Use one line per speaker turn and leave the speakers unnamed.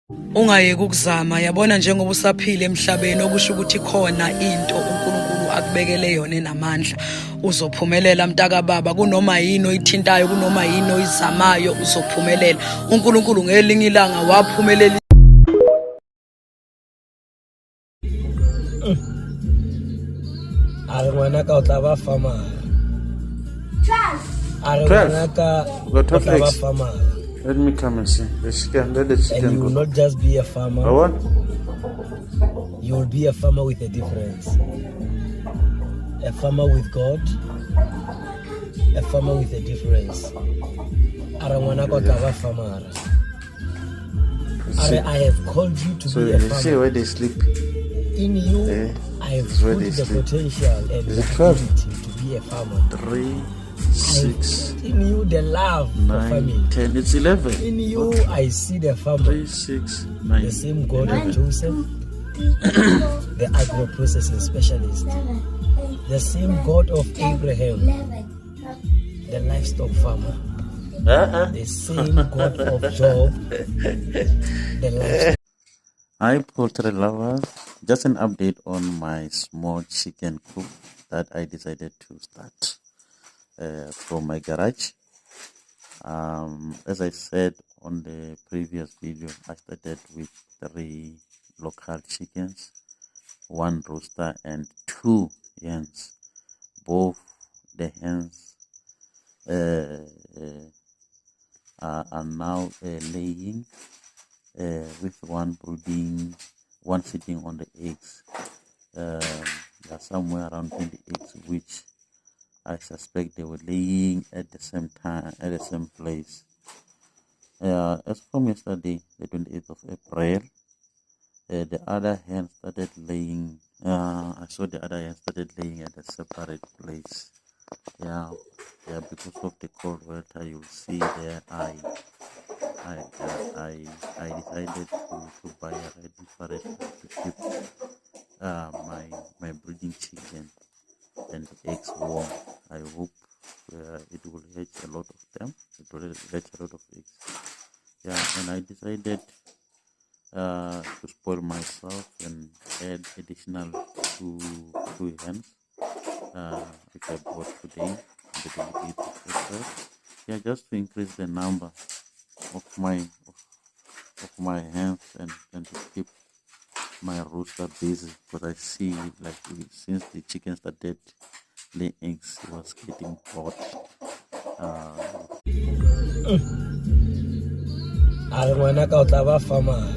Ungayeki ukuzama, yabona njengoba usaphila emhlabeni okusho ukuthi khona into uNkulunkulu akubekele yona enamandla. Uzophumelela mntaka baba, kunoma yini oyithintayo, kunoma yini oyizamayo uzophumelela. uNkulunkulu ngelinye ilanga waphumelela.
A re ngwanaka o tla ba famara. A re
12.
ngwanaka
Got
o
12
tla ba
eggs.
famara.
Let me come and see. Let the
And
chicken
you will
go.
not just be a farmer,
What?
you will be a farmer with a difference. A farmer with God, a farmer with a difference. A re ngwanaka o tla ba famara. A re I have called you to
So
be a
you see
farmer.
where they sleep.
In you,
Eh,
I have
this is where
put
they
the
sleep.
potential and
Is
the
it 12?
ability to be a farmer.
3,
I have
6,
put in you the love for
9,
farming.
10. It's 11.
In you, I see the farmer.
3, 6, 9.
The same God
11.
of Joseph, the agro-processing specialist, the same God of Abraham, the livestock farmer, the same God of Job, the livestock.
Hi poultry lovers, just an update on my small chicken coop that I decided to start from my garage. As I said on the previous video, I started with 3 local chickens, 1 rooster and 2 hens. Both the hens are now laying, with one brooding, one sitting on the eggs. There are somewhere around 20 eggs, which I suspect they were laying at the same time, at the same place. As from yesterday, the 28th of April, the other hen started laying. I saw the other hen started laying at a separate place. Yeah, because of the cold weather, you'll see there. I decided to buy a different to keep my breeding chicken and the eggs warm. I hope it will hatch a lot of them. It will hatch a lot of eggs. Yeah, and I decided to spoil myself and add additional two hens, which I bought today on the 28th of April. Yeah, just to increase the number of my hens and to keep my rooster busy, because I see, like, since the chicken started laying eggs, it was getting hot.
A re ngwanaka o tla ba famara.